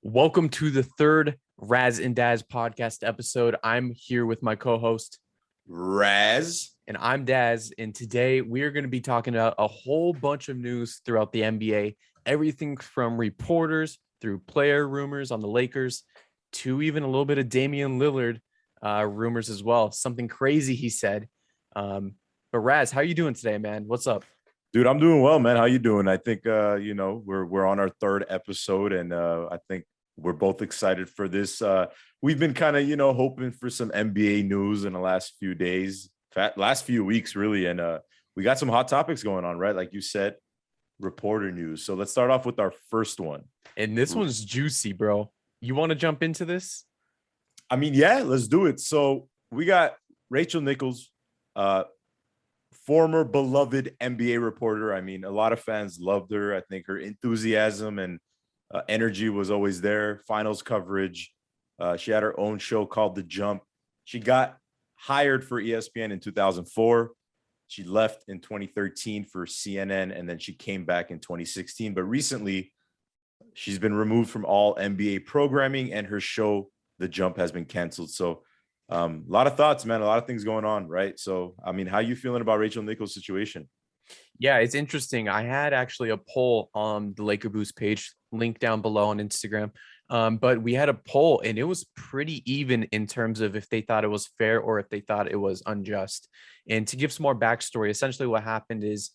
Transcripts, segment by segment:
Welcome to the third Razz&Dazz podcast episode. I'm here with my co-host Razz. and I'm Daz. And today we are going to be talking about a whole bunch of news throughout the NBA, everything from reporters through player rumors on the Lakers to even a little bit of Damian Lillard rumors as well. Something crazy he said. But Raz, how are you doing today, man? What's up? Dude, I'm doing well, man. How you doing? I think we're on our third episode, and I think we're both excited for this. We've been kind of hoping for some NBA news in the last few days, last few weeks, really, and we got some hot topics going on, right? Like you said, reporter news. So let's start off with our first one. And this one's juicy, bro. You want to jump into this? I mean, yeah, let's do it. So we got Rachel Nichols, former beloved NBA reporter. I mean, a lot of fans loved her. I think her enthusiasm and energy was always there. Finals coverage. She had her own show called The Jump. She got hired for ESPN in 2004. She left in 2013 for CNN, and then she came back in 2016. But recently, she's been removed from all NBA programming, and her show, The Jump, has been canceled. So a lot of thoughts, man, a lot of things going on, right? So, I mean, how you feeling about Rachel Nichols' situation? Yeah, it's interesting. I had actually a poll on the Laker Boost page, link down below on Instagram. But we had a poll and it was pretty even in terms of if they thought it was fair or if they thought it was unjust. And to give some more backstory, essentially what happened is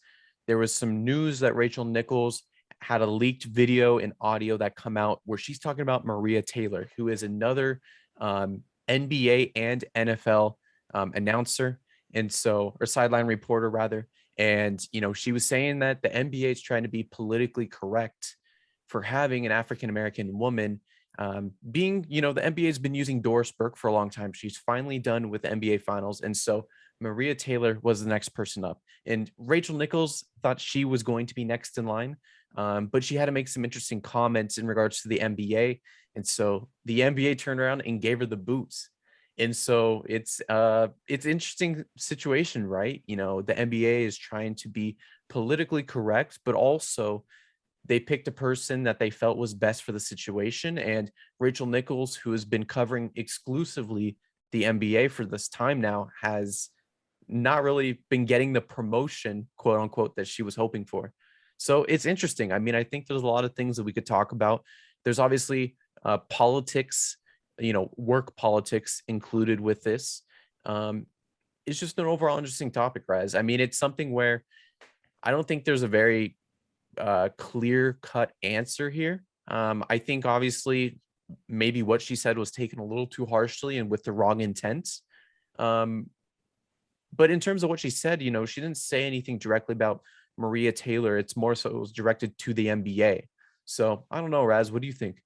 there was some news that Rachel Nichols had a leaked video and audio that come out where she's talking about Maria Taylor, who is another NBA and NFL announcer. And so, or sideline reporter rather. And, she was saying that the NBA is trying to be politically correct for having an African-American woman being, the NBA has been using Doris Burke for a long time. She's finally done with the NBA finals. And so Maria Taylor was the next person up. And Rachel Nichols thought she was going to be next in line. But she had to make some interesting comments in regards to the NBA. And so the NBA turned around and gave her the boots. And so it's interesting situation, right? The NBA is trying to be politically correct, but also they picked a person that they felt was best for the situation. And Rachel Nichols, who has been covering exclusively the NBA for this time now, has not really been getting the promotion, quote unquote, that she was hoping for. So it's interesting. I mean, I think there's a lot of things that we could talk about. There's obviously politics, work politics included with this. It's just an overall interesting topic, Raz. I mean, it's something where I don't think there's a very clear-cut answer here. I think obviously maybe what she said was taken a little too harshly and with the wrong intent. But in terms of what she said, she didn't say anything directly about Maria Taylor. It's more so it was directed to the NBA. So I don't know, Raz, what do you think?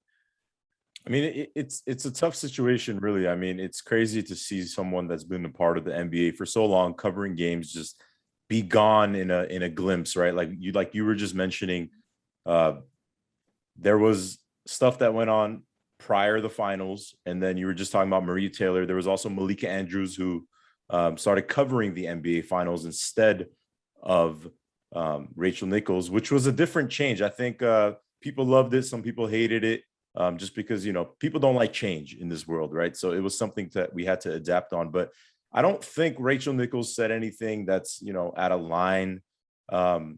I mean, it's a tough situation, really. I mean, it's crazy to see someone that's been a part of the NBA for so long, covering games, just be gone in a glimpse, right? Like you were just mentioning, there was stuff that went on prior to the finals, and then you were just talking about Maria Taylor. There was also Malika Andrews, who started covering the NBA finals instead of Rachel Nichols, which was a different change. I think people loved it. Some people hated it. Just because, people don't like change in this world, right? So it was something that we had to adapt on. But I don't think Rachel Nichols said anything that's, out of line. I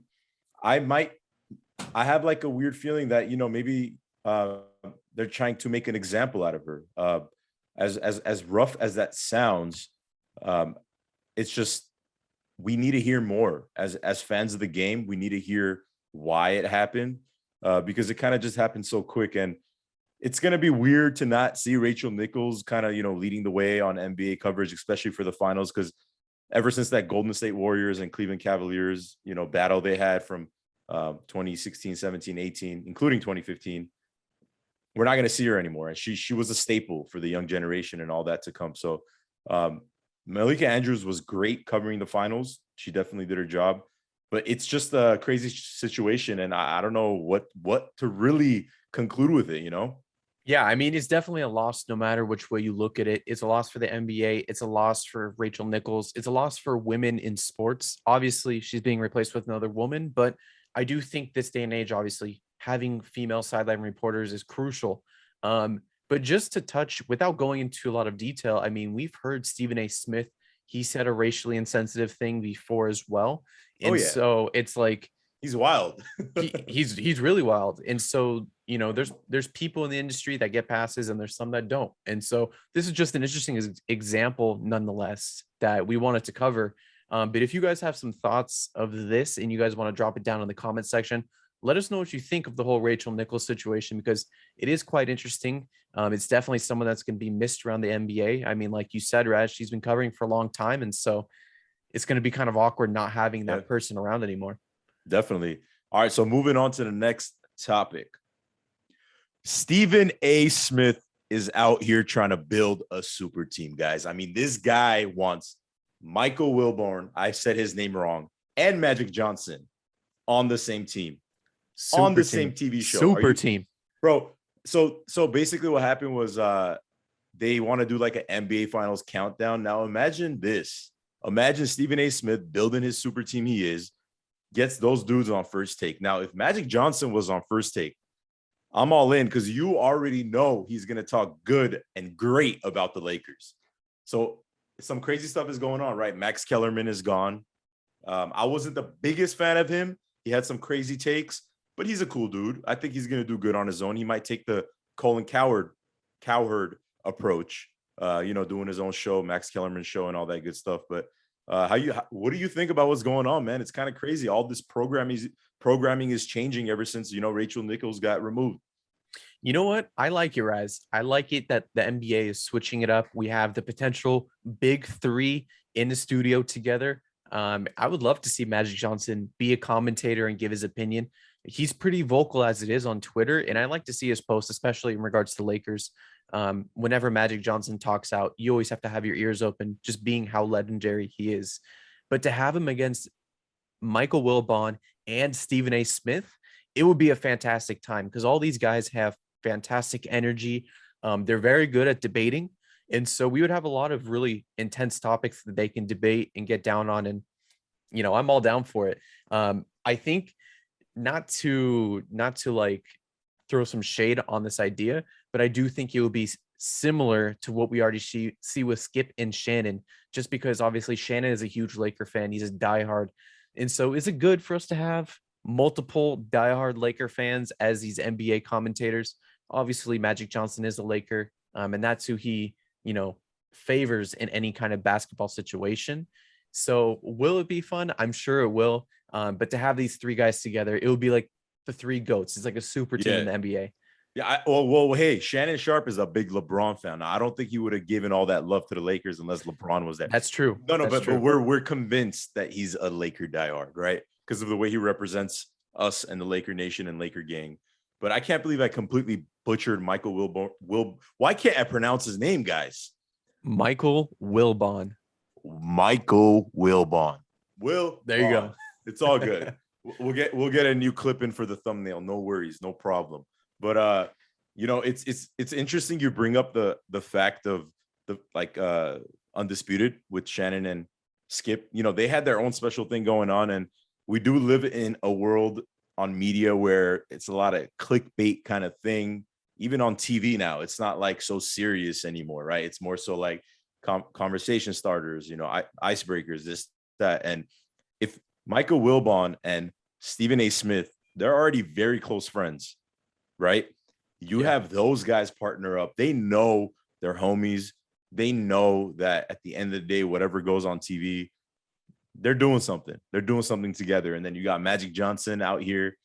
have like a weird feeling that, maybe they're trying to make an example out of her. As rough as that sounds, it's just, we need to hear more as fans of the game. We need to hear why it happened, because it kind of just happened so quick. And it's going to be weird to not see Rachel Nichols kind of, leading the way on NBA coverage, especially for the finals, because ever since that Golden State Warriors and Cleveland Cavaliers, battle they had from 2016, 17, 18, including 2015, we're not going to see her anymore. And she was a staple for the young generation and all that to come. So Malika Andrews was great covering the finals. She definitely did her job. But it's just a crazy situation, and I don't know what to really conclude with it, Yeah, I mean, it's definitely a loss no matter which way you look at it. It's a loss for the NBA. It's a loss for Rachel Nichols. It's a loss for women in sports. Obviously, she's being replaced with another woman, but I do think this day and age, obviously, having female sideline reporters is crucial. But just to touch, without going into a lot of detail, I mean, we've heard Stephen A. Smith, he said a racially insensitive thing before as well. Oh And yeah, so it's like he's wild. he's really wild. And so, there's people in the industry that get passes and there's some that don't. And so this is just an interesting example nonetheless that we wanted to cover. But if you guys have some thoughts of this and you guys want to drop it down in the comment section, let us know what you think of the whole Rachel Nichols situation, because it is quite interesting. It's definitely someone that's going to be missed around the NBA. I mean, like you said, Raz, she's been covering for a long time. And so it's going to be kind of awkward not having that person around anymore. Definitely. All right. So moving on to the next topic. Stephen A. Smith is out here trying to build a super team, guys. I mean, this guy wants Michael Wilbon, I said his name wrong, and Magic Johnson on the same team. On the same TV show. Super team. Bro, so basically what happened was they want to do like an NBA Finals countdown. Now imagine this. Imagine Stephen A. Smith building his super team gets those dudes on First Take. Now, if Magic Johnson was on First Take, I'm all in because you already know he's going to talk good and great about the Lakers. So some crazy stuff is going on, right? Max Kellerman is gone. I wasn't the biggest fan of him. He had some crazy takes, but he's a cool dude. I think he's going to do good on his own. He might take the Colin Cowherd approach, doing his own show, Max Kellerman show and all that good stuff. But what do you think about what's going on, man? It's kind of crazy. All this programming is changing ever since, Rachel Nichols got removed. You know what? I like it, Raz. I like it that the NBA is switching it up. We have the potential big three in the studio together. I would love to see Magic Johnson be a commentator and give his opinion. He's pretty vocal as it is on Twitter, and I like to see his posts, especially in regards to Lakers. Whenever Magic Johnson talks out, you always have to have your ears open, just being how legendary he is. But to have him against Michael Wilbon and Stephen A. Smith, it would be a fantastic time because all these guys have fantastic energy. They're very good at debating. And so we would have a lot of really intense topics that they can debate and get down on. And, I'm all down for it. I think not to like throw some shade on this idea, but I do think it will be similar to what we already see with Skip and Shannon, just because obviously Shannon is a huge Laker fan. He's a diehard. And so is it good for us to have multiple diehard Laker fans as these NBA commentators? Obviously, Magic Johnson is a Laker, and that's who he, favors in any kind of basketball situation. So will it be fun? I'm sure it will. But to have these three guys together, it would be like the three GOATs. It's like a super team in the NBA. Yeah. Well, hey, Shannon Sharp is a big LeBron fan. Now, I don't think he would have given all that love to the Lakers unless LeBron was there. That's true. But we're convinced that he's a Laker diehard, right? Because of the way he represents us and the Laker Nation and Laker gang. But I can't believe I completely butchered Michael Wilbon. Why can't I pronounce his name, guys? Michael Wilbon. Michael Wilbon. There you go. It's all good. We'll get a new clip in for the thumbnail. No worries, no problem. But it's interesting you bring up the fact of the Undisputed with Shannon and Skip. They had their own special thing going on, and we do live in a world on media where it's a lot of clickbait kind of thing. Even on TV now, it's not like so serious anymore, right? It's more so like conversation starters, icebreakers, this, that. And if Michael Wilbon and Stephen A. Smith, they're already very close friends, right? You have those guys partner up. They know they're homies. They know that at the end of the day, whatever goes on TV, they're doing something. They're doing something together. And then you got Magic Johnson out here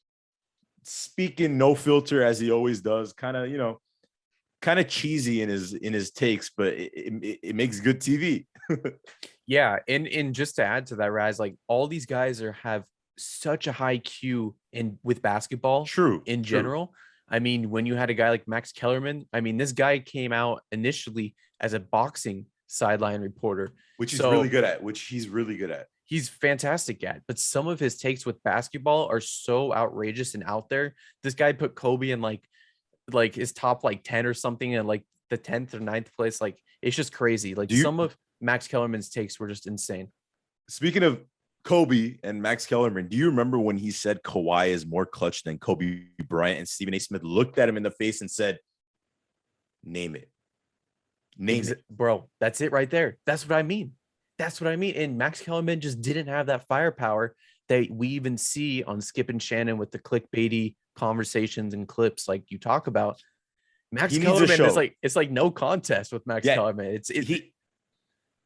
speaking no filter as he always does, kind of cheesy in his takes, but it makes good TV. Yeah, and just to add to that, Raz, like all these guys have such a high Q with basketball. True. In general. I mean, when you had a guy like Max Kellerman, I mean, this guy came out initially as a boxing sideline reporter, which he's really good at. He's fantastic at, but some of his takes with basketball are so outrageous and out there. This guy put Kobe in like his top 10 or something, and like the 10th or 9th place. Like it's just crazy. Like some of Max Kellerman's takes were just insane. Speaking of Kobe and Max Kellerman, do you remember when he said Kawhi is more clutch than Kobe Bryant, and Stephen A. Smith looked at him in the face and said, Name it. Name it. Bro, that's it right there. That's what I mean. That's what I mean. And Max Kellerman just didn't have that firepower that we even see on Skip and Shannon with the clickbaity conversations and clips like you talk about. Max He needs a Kellerman is show. it's like no contest with Max Yeah. Kellerman.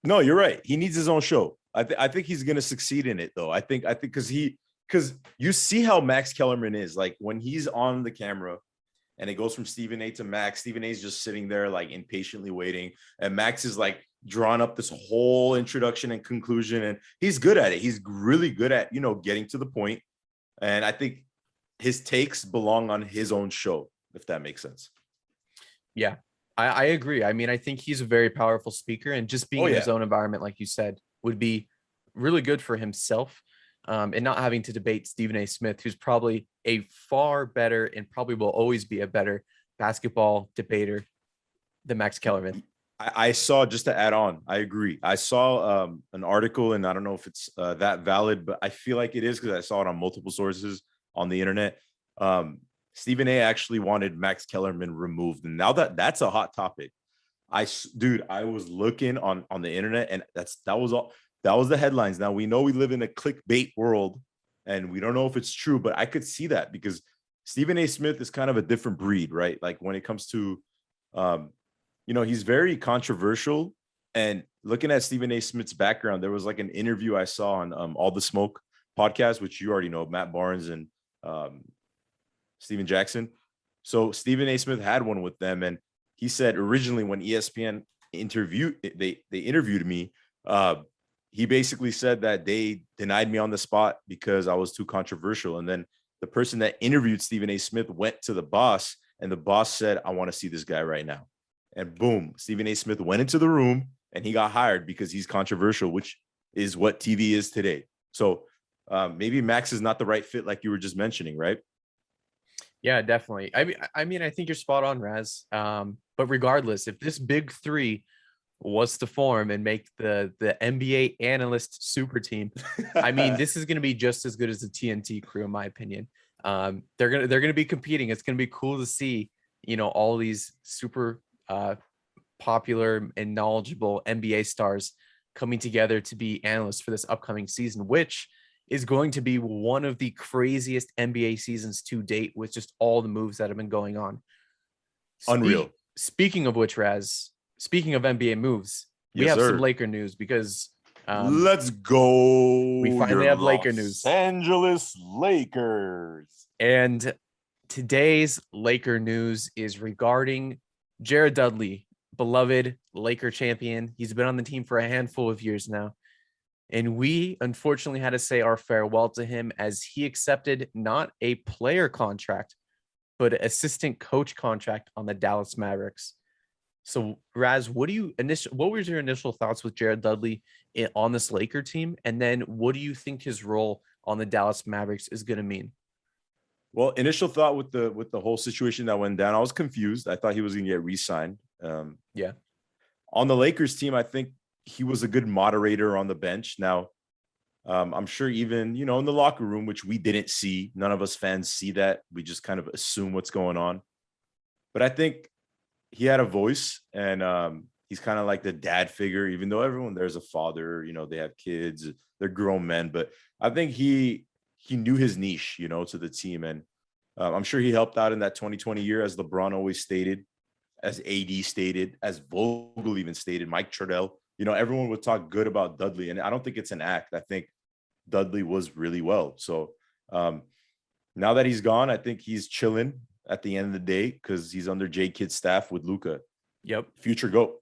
No, you're right. He needs his own show. I think he's gonna succeed in it though. I think because you see how Max Kellerman is like when he's on the camera and it goes from Stephen A to Max. Stephen A is just sitting there like impatiently waiting, and Max is like drawing up this whole introduction and conclusion, and he's good at it. He's really good at getting to the point, and I think his takes belong on his own show, if that makes sense. Yeah, I agree. I mean, I think he's a very powerful speaker, and just being in his own environment, like you said, would be really good for himself. And not having to debate Stephen A. Smith, who's probably a far better and probably will always be a better basketball debater than Max Kellerman. I saw, just to add on, I agree. I saw an article, and I don't know if it's that valid, but I feel like it is because I saw it on multiple sources on the internet. Stephen A. actually wanted Max Kellerman removed, and now that's a hot topic. I was looking on the internet, and that was all. That was the headlines. Now we know we live in a clickbait world, and we don't know if it's true, but I could see that because Stephen A. Smith is kind of a different breed, right? Like when it comes to, he's very controversial. And looking at Stephen A. Smith's background, there was like an interview I saw on All the Smoke podcast, which you already know, Matt Barnes and Steven Jackson. So Stephen A. Smith had one with them, and he said originally when ESPN they interviewed me, he basically said that they denied me on the spot because I was too controversial. And then the person that interviewed Stephen A. Smith went to the boss, and the boss said, I want to see this guy right now. And boom, Stephen A. Smith went into the room and he got hired because he's controversial, which is what TV is today. So maybe Max is not the right fit, like you were just mentioning, right? Yeah, definitely. I mean, I think you're spot on, Raz. But regardless, if this big three was to form and make the NBA analyst super team, I mean, this is going to be just as good as the TNT crew, in my opinion. They're gonna be competing. It's gonna be cool to see, all these super popular and knowledgeable NBA stars coming together to be analysts for this upcoming season, which is going to be one of the craziest NBA seasons to date with just all the moves that have been going on. Unreal. Speaking of which, Raz, speaking of NBA moves, we have some Laker news because let's go. We finally have Laker news. Los Angeles Lakers. And today's Laker news is regarding Jared Dudley, beloved Laker champion. He's been on the team for a handful of years now. And we unfortunately had to say our farewell to him as he accepted not a player contract, but an assistant coach contract on the Dallas Mavericks. So, Raz, what was your initial thoughts with Jared Dudley on this Laker team? And then what do you think his role on the Dallas Mavericks is going to mean? Well, initial thought with the whole situation that went down, I was confused. I thought he was going to get re-signed. Yeah. On the Lakers team, I think he was a good moderator on the bench. Now, I'm sure even, in the locker room, which we didn't see, none of us fans see that. We just kind of assume what's going on. But I think he had a voice, and he's kind of like the dad figure, even though everyone there's a father, they have kids, they're grown men. But I think he knew his niche, to the team. And I'm sure he helped out in that 2020 year, as LeBron always stated, as AD stated, as Vogel even stated, Mike Trudell. Everyone would talk good about Dudley, and I don't think it's an act. I think Dudley was really well. So now that he's gone, I think he's chilling at the end of the day because he's under J Kidd's staff with Luka. Yep. Future GOAT.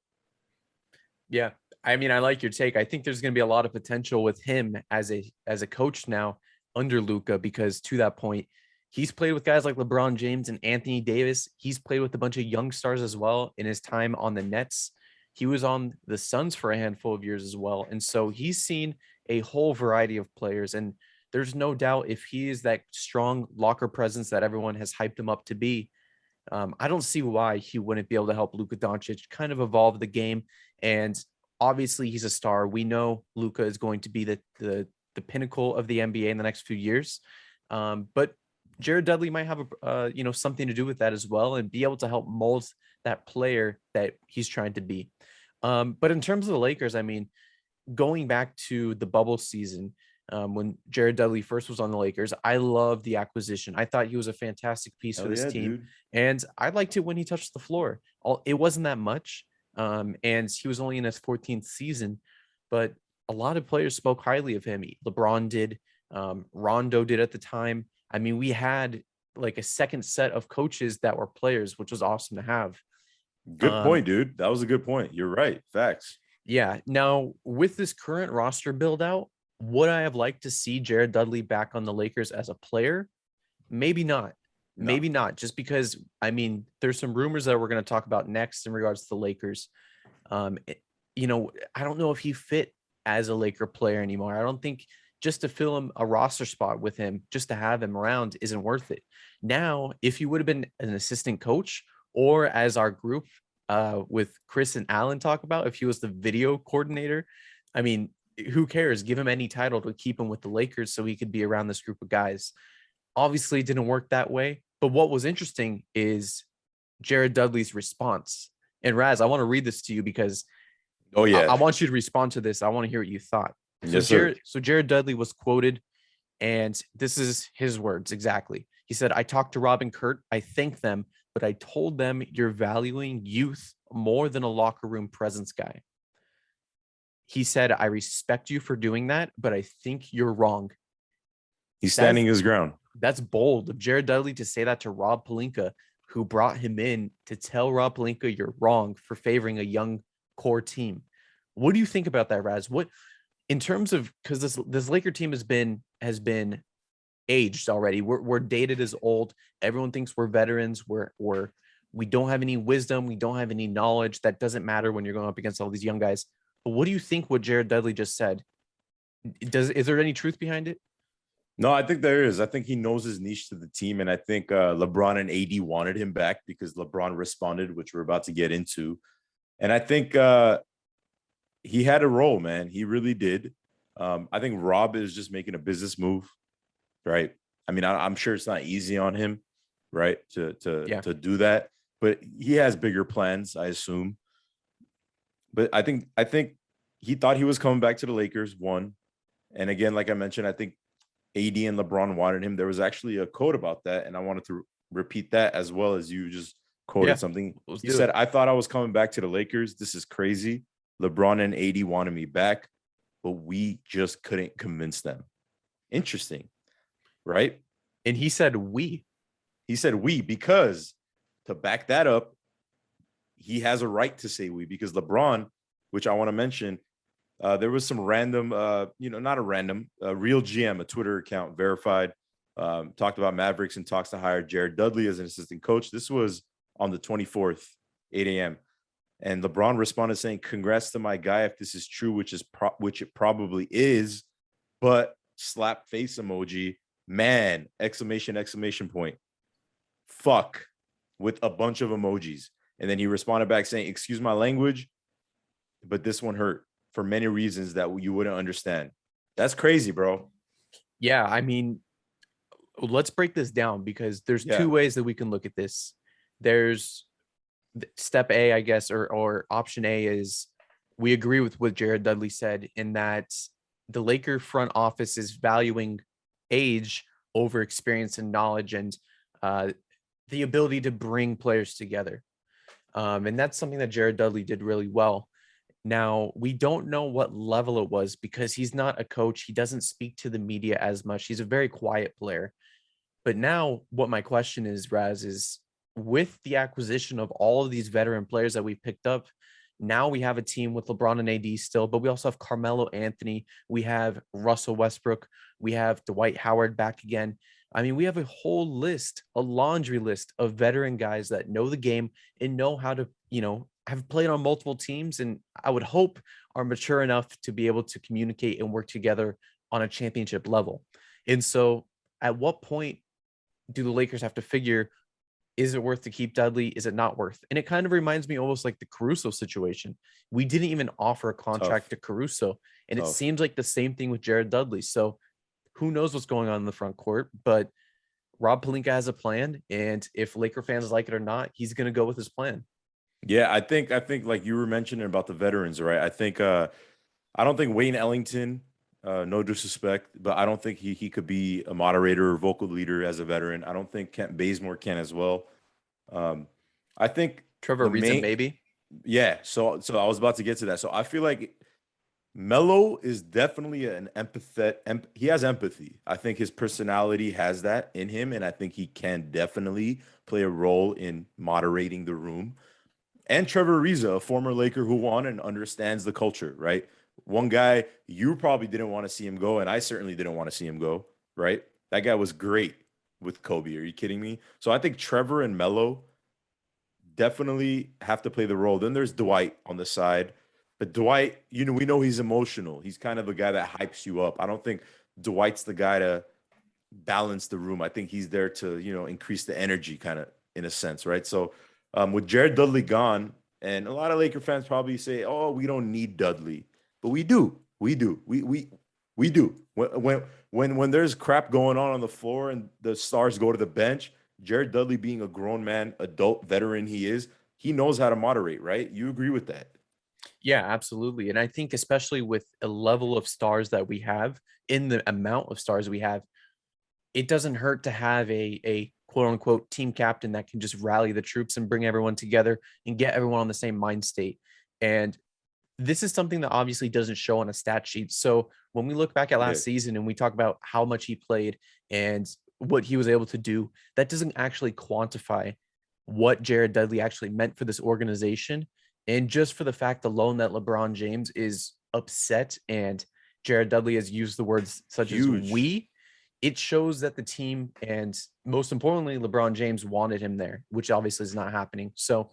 Yeah. I mean, I like your take. I think there's going to be a lot of potential with him as a coach now under Luka, because to that point, he's played with guys like LeBron James and Anthony Davis. He's played with a bunch of young stars as well in his time on the Nets. He was on the Suns for a handful of years as well. And so he's seen a whole variety of players. And there's no doubt if he is that strong locker presence that everyone has hyped him up to be, I don't see why he wouldn't be able to help Luka Doncic kind of evolve the game. And obviously he's a star. We know Luka is going to be the pinnacle of the NBA in the next few years. But Jared Dudley might have something to do with that as well, and be able to help mold that player that he's trying to be. But in terms of the Lakers, I mean, going back to the bubble season, when Jared Dudley first was on the Lakers, I loved the acquisition. I thought he was a fantastic piece for Hell this yeah, team, dude. and I liked it when he touched the floor. It wasn't that much, and he was only in his 14th season, but a lot of players spoke highly of him. LeBron did, Rondo did at the time. I mean, we had like a second set of coaches that were players, which was awesome to have. Good Um, point, dude. That was a good point. You're right. Facts. Yeah. Now, with this current roster build out, would I have liked to see Jared Dudley back on the Lakers as a player? Maybe not. No. Maybe not. Just because, I mean, there's some rumors that we're going to talk about next in regards to the Lakers. Um, it- I don't know if he fit as a Laker player anymore. I don't think just to fill him a roster spot with him, just to have him around, isn't worth it. Now, if he would have been an assistant coach, or as our group with Chris and Alan talk about, if he was the video coordinator, I mean, who cares? Give him any title to keep him with the Lakers so he could be around this group of guys. Obviously, it didn't work that way. But what was interesting is Jared Dudley's response. And Raz, I want to read this to you because Oh I yeah. want you to respond to this. I want to hear what you thought. Yes, sir. So Jared Dudley was quoted, and this is his words exactly. He said, "I talked to Rob and Kurt. I thanked them, but I told them you're valuing youth more than a locker room presence guy." He said, "I respect you for doing that, but I think you're wrong." He's That's standing his ground. that's bold of Jared Dudley to say that to Rob Pelinka, who brought him in to tell Rob Pelinka you're wrong for favoring a young core team. What do you think about that, Raz? What in terms of, because this Laker team has been aged already. We're dated as old. Everyone thinks we're veterans. We don't have any wisdom. We don't have any knowledge. That doesn't matter when you're going up against all these young guys. But what do you think what Jared Dudley just said? Is there any truth behind it? No, I think there is. I think he knows his niche to the team. And I think LeBron and AD wanted him back because LeBron responded, which we're about to get into. And I think he had a role, man. He really did. I think Rob is just making a business move, right? I mean, I'm sure it's not easy on him, right, to do that. But he has bigger plans, I assume. But I think he thought he was coming back to the Lakers, one. And again, like I mentioned, I think AD and LeBron wanted him. There was actually a quote about that, and I wanted to repeat that as well as you just quoted something. He said, "I thought I was coming back to the Lakers. This is crazy. LeBron and AD wanted me back, but we just couldn't convince them." Interesting, right? And he said we. He said we because to back that up, he has a right to say we because LeBron, which I want to mention, there was some random, not a random, real GM, a Twitter account verified, talked about Mavericks and talks to hire Jared Dudley as an assistant coach. This was on the 24th, 8 a.m. And LeBron responded saying, "Congrats to my guy if this is true, which it probably is, but slap face emoji, man, exclamation point, fuck," with a bunch of emojis. And then he responded back saying, "Excuse my language, but this one hurt for many reasons that you wouldn't understand." That's crazy, bro. Yeah, I mean, let's break this down because there's two ways that we can look at this. There's step A, I guess, or option A is we agree with what Jared Dudley said in that the Laker front office is valuing age over experience and knowledge and the ability to bring players together. And that's something that Jared Dudley did really well. Now, we don't know what level it was because he's not a coach. He doesn't speak to the media as much. He's a very quiet player. But now what my question is, Raz, is with the acquisition of all of these veteran players that we picked up, now we have a team with LeBron and AD still, but we also have Carmelo Anthony. We have Russell Westbrook. We have Dwight Howard back again. I mean, we have a whole list, a laundry list of veteran guys that know the game and know how to, have played on multiple teams. And I would hope are mature enough to be able to communicate and work together on a championship level. And so at what point do the Lakers have to figure, is it worth to keep Dudley? Is it not worth? And it kind of reminds me almost like the Caruso situation. We didn't even offer a contract to Caruso. And it seems like the same thing with Jared Dudley. So who knows what's going on in the front court, but Rob Pelinka has a plan, and if Laker fans like it or not, he's going to go with his plan. Yeah, I think like you were mentioning about the veterans, right? I don't think Wayne Ellington, no disrespect, but I don't think he could be a moderator or vocal leader as a veteran. I don't think Kent Bazemore can as well. Um, I think Trevor the Ariza, main maybe. yeah, so I was about to get to that. So I feel like Melo is definitely an he has empathy. I think his personality has that in him, and I think he can definitely play a role in moderating the room. And Trevor Ariza, a former Laker who won and understands the culture, right? One guy you probably didn't want to see him go, and I certainly didn't want to see him go, right? That guy was great with Kobe. Are you kidding me? So I think Trevor and Melo definitely have to play the role. Then there's Dwight on the side. But Dwight, we know he's emotional. He's kind of a guy that hypes you up. I don't think Dwight's the guy to balance the room. I think he's there to, increase the energy kind of in a sense, right? So with Jared Dudley gone, and a lot of Laker fans probably say, "Oh, we don't need Dudley," but we do. We do. We do. When there's crap going on the floor and the stars go to the bench, Jared Dudley, being a grown man, adult veteran he is, he knows how to moderate, right? You agree with that? Yeah, absolutely. And I think especially with a level of stars that we have, in the amount of stars we have, it doesn't hurt to have a quote unquote team captain that can just rally the troops and bring everyone together and get everyone on the same mind state. And this is something that obviously doesn't show on a stat sheet. So when we look back at Yeah. last season and we talk about how much he played and what he was able to do, that doesn't actually quantify what Jared Dudley actually meant for this organization. And just for the fact alone that LeBron James is upset and Jared Dudley has used the words such as Huge. we, it shows that the team and most importantly, LeBron James wanted him there, which obviously is not happening. So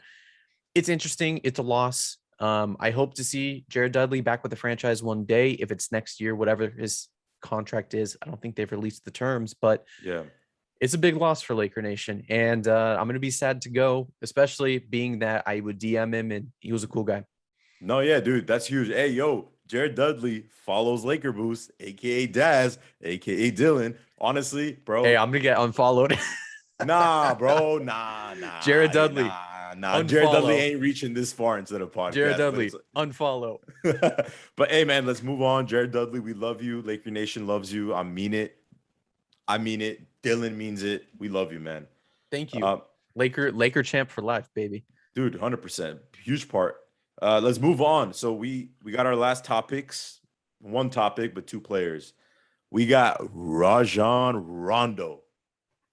it's interesting. It's a loss. I hope to see Jared Dudley back with the franchise one day. If it's next year, whatever his contract is, I don't think they've released the terms, but Yeah. it's a big loss for Laker Nation. And I'm going to be sad to go, especially being that I would DM him and he was a cool guy. No, yeah, dude, that's huge. Hey, yo, Jared Dudley follows Laker Boost, aka Daz, aka Dylan. Honestly, Hey, bro, I'm going to get unfollowed. nah, bro, nah, Jared nah, Dudley, nah, nah. Jared Dudley unfollow. ain't reaching this far into the Jared podcast, but Dudley, unfollow. but hey, man, let's move on. Jared Dudley, we love you. Laker Nation loves you. I mean it. I mean it. Dylan means it. We love you, man. Thank you. Uh, Laker champ for life, baby. Dude, 100%. Huge part. Let's move on. So we got our last topics. One topic, but two players. We got Rajon Rondo.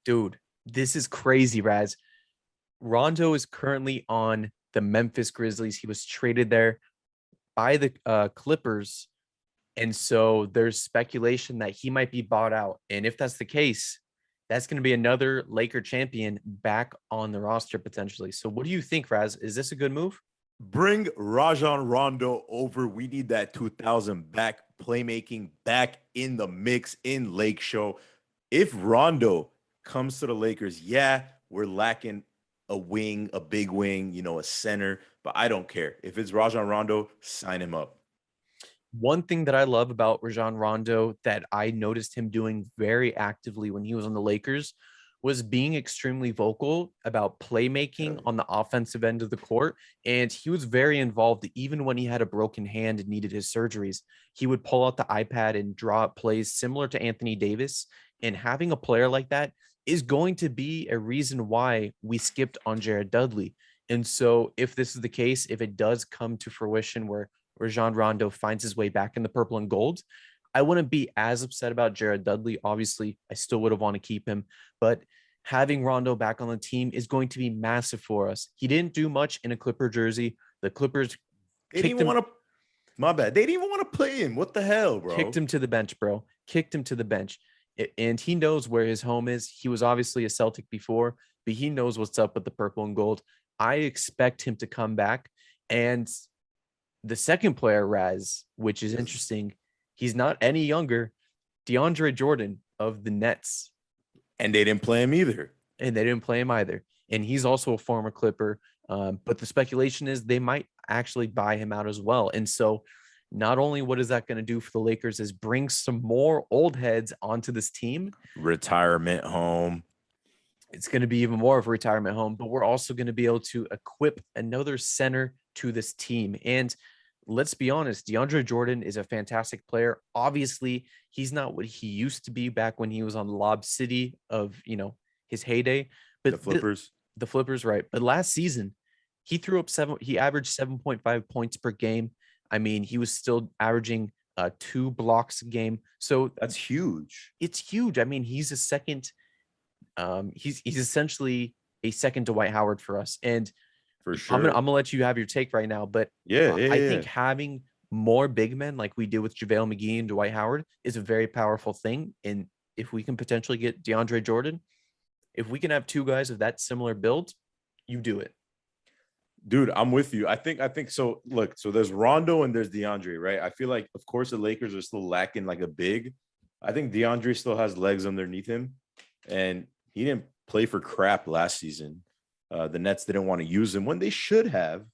Dude, this is crazy, Raz. Rondo is currently on the Memphis Grizzlies. He was traded there by the Clippers. And so there's speculation that he might be bought out. And if that's the case, that's going to be another Laker champion back on the roster potentially. So what do you think, Raz? Is this a good move? Bring Rajon Rondo over. We need that 2000 back playmaking back in the mix in Lake Show. If Rondo comes to the Lakers, yeah, we're lacking a wing, a big wing, a center, but I don't care. If it's Rajon Rondo, sign him up. One thing that I love about Rajon Rondo that I noticed him doing very actively when he was on the Lakers was being extremely vocal about playmaking on the offensive end of the court. And he was very involved even when he had a broken hand and needed his surgeries. He would pull out the iPad and draw up plays similar to Anthony Davis. And having a player like that is going to be a reason why we skipped on Jared Dudley. And so if this is the case, if it does come to fruition where Rajon Rondo finds his way back in the purple and gold, I wouldn't be as upset about Jared Dudley. Obviously, I still would have want to keep him, but having Rondo back on the team is going to be massive for us. He didn't do much in a Clipper jersey. The Clippers They didn't kicked even him, want to, my bad. They didn't even want to play him. What the hell, kicked bro? him to the bench, bro. Kicked him to the bench. And he knows where his home is. He was obviously a Celtic before, but he knows what's up with the purple and gold. I expect him to come back. And the second player, Raz, which is Yes. interesting, he's not any younger. Deandre Jordan of the Nets, And they didn't play him either. and they didn't play him either. And he's also a former Clipper. But the speculation is they might actually buy him out as well. And so not only what is that going to do for the Lakers is bring some more old heads onto this team. Retirement home. it's going to be even more of a retirement home, but we're also going to be able to equip another center to this team. And let's be honest, DeAndre Jordan is a fantastic player. Obviously, he's not what he used to be back when he was on Lob City of, his heyday, The but Flippers. the Flippers, right? But last season, he averaged 7.5 points per game. I mean, he was still averaging 2 blocks a game. So That's huge. it's huge. I mean, he's a second he's essentially a second Dwight Howard for us. And For I'm sure. gonna let you have your take right now, but Yeah, yeah, I yeah. think having more big men like we did with JaVale McGee and Dwight Howard is a very powerful thing. And if we can potentially get DeAndre Jordan, if we can have two guys of that similar build, you do it. Dude, I'm with you. I think so. Look, so there's Rondo and there's DeAndre, right? I feel like, of course, the Lakers are still lacking like a big. I think DeAndre still has legs underneath him, and he didn't play for crap last season. The Nets didn't want to use him when they should have,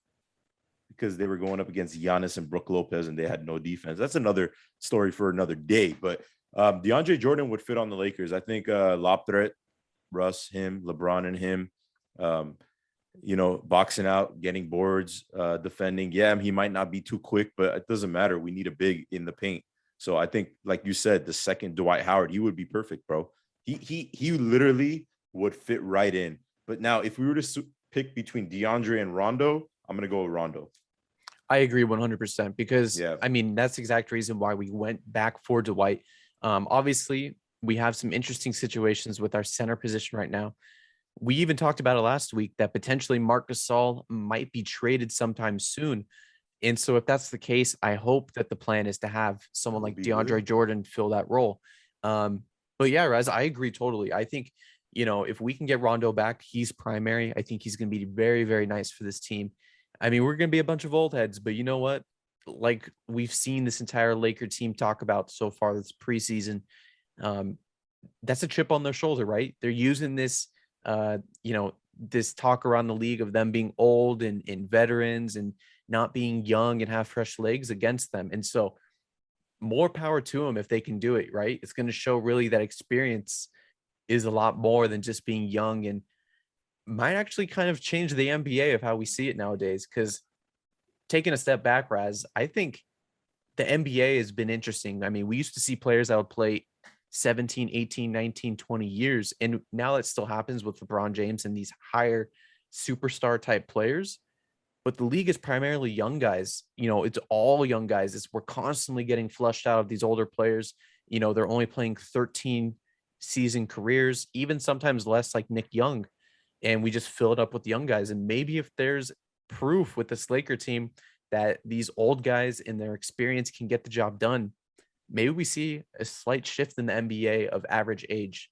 because they were going up against Giannis and Brook Lopez and they had no defense. That's another story for another day. But DeAndre Jordan would fit on the Lakers. I think lob threat, Russ, him, LeBron, and him. Um, boxing out, getting boards, defending. Yeah, he might not be too quick, but it doesn't matter. We need a big in the paint. So I think, like you said, the second Dwight Howard, he would be perfect, bro. He literally would fit right in. But now, if we were to pick between DeAndre and Rondo, I'm gonna go with Rondo. I agree 100% because Yeah, I mean that's the exact reason why we went back for Dwight. Obviously, we have some interesting situations with our center position right now. We even talked about it last week that potentially Marc Gasol might be traded sometime soon. And so if that's the case, I hope that the plan is to have that someone would like be DeAndre good. Jordan fill that role. Um, but yeah, Raz, I agree totally. I think, if we can get Rondo back, he's primary. I think he's going to be very, very nice for this team. I mean, we're going to be a bunch of old heads, but you know what? Like we've seen this entire Laker team talk about so far this preseason, um, that's a chip on their shoulder, right? They're using this, uh, you know, this talk around the league of them being old and veterans and not being young and have fresh legs against them. And so more power to them if they can do it, right? It's going to show really that experience is a lot more than just being young and might actually kind of change the NBA of how we see it nowadays. Because taking a step back, Raz, I think the NBA has been interesting. I mean, we used to see players that would play 17, 18, 19, 20 years. And now it still happens with LeBron James and these higher superstar type players. But the league is primarily young guys. It's all young guys. We're constantly getting flushed out of these older players. They're only playing 13 season careers, even sometimes less, like Nick Young. And we just fill it up with young guys. And maybe if there's proof with this Laker team that these old guys and their experience can get the job done, maybe we see a slight shift in the NBA of average age.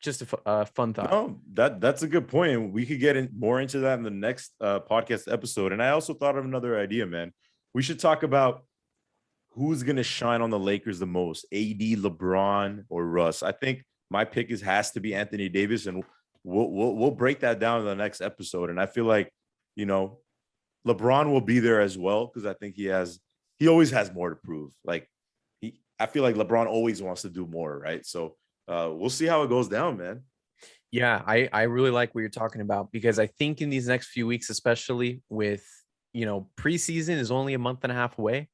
Just a fun thought. No, that's a good point. And we could get more into that in the next podcast episode. And I also thought of another idea, man. We should talk about who's going to shine on the Lakers the most, AD, LeBron, or Russ. I think my pick has to be Anthony Davis, and we'll break that down in the next episode. And I feel like, you know, LeBron will be there as well, because I think he always has more to prove. Like I feel like LeBron always wants to do more, right? So we'll see how it goes down, man. Yeah, I really like what you're talking about because I think in these next few weeks, especially with preseason is only a month and a half away.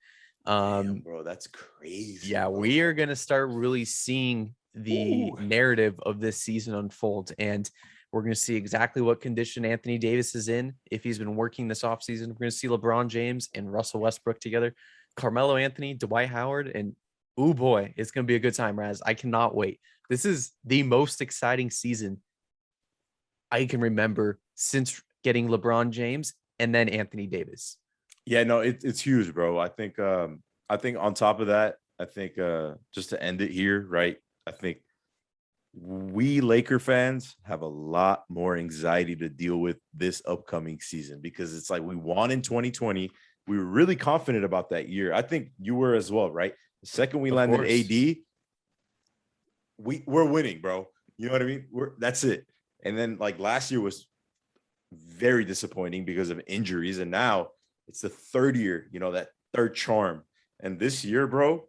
Damn, bro, that's crazy, Yeah, we bro. are gonna start really seeing the Ooh. narrative of this season unfold, and we're gonna see exactly what condition Anthony Davis is in if he's been working this offseason. We're gonna see LeBron James and Russell Westbrook together, Carmelo Anthony, Dwight Howard, and oh boy, it's gonna be a good time, Raz. I cannot wait. This is the most exciting season I can remember since getting LeBron James and then Anthony Davis. Yeah, no, it's huge, bro. I think on top of that, I think just to end it here, right? I think we Laker fans have a lot more anxiety to deal with this upcoming season, because it's like we won in 2020. We were really confident about that year. I think you were as well, right? The second we Of landed course. AD, we're winning, bro. You know what I mean? That's it. And then like last year was very disappointing because of injuries, and now it's the third year, that third charm. And this year, bro,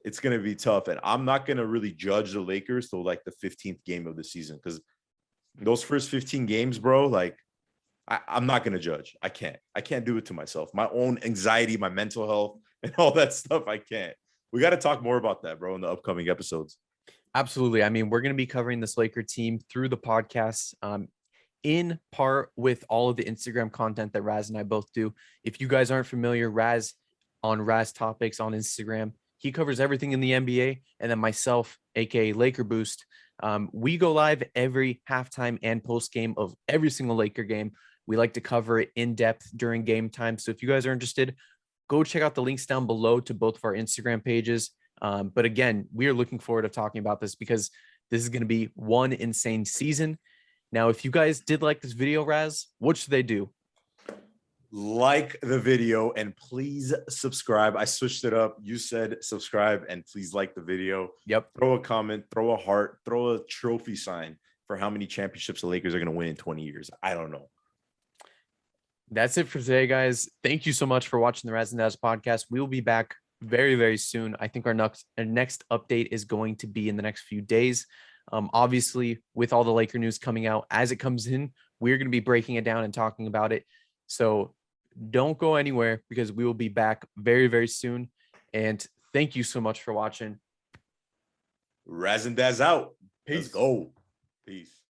it's going to be tough. And I'm not going to really judge the Lakers till like the 15th game of the season, because those first 15 games, bro, like I'm not gonna judge. I can't do it to myself. My own anxiety, my mental health, and all that stuff. I can't. We got to talk more about that, bro, in the upcoming episodes. Absolutely. I mean, we're going to be covering this Laker team through the podcast, in part with all of the Instagram content that Raz and I both do. If you guys aren't familiar, Raz on Raz Topics on Instagram, he covers everything in the NBA. And then myself, aka Laker Boost, we go live every halftime and post game of every single Laker game. We like to cover it in depth during game time. So if you guys are interested, go check out the links down below to both of our Instagram pages. But again, we are looking forward to talking about this because this is going to be one insane season. Now, if you guys did like this video, Raz, what should they do? Like the video and please subscribe. I switched it up. You said subscribe and please like the video. Yep. Throw a comment, throw a heart, throw a trophy sign for how many championships the Lakers are going to win in 20 years. I don't know. That's it for today, guys. Thank you so much for watching the Razz&Dazz podcast. We will be back very, very soon. I think our next update is going to be in the next few days. Obviously, with all the Laker news coming out as it comes in, we're going to be breaking it down and talking about it. So don't go anywhere because we will be back very, very soon. And thank you so much for watching. Razz&Dazz out. Peace. Let's go. Peace.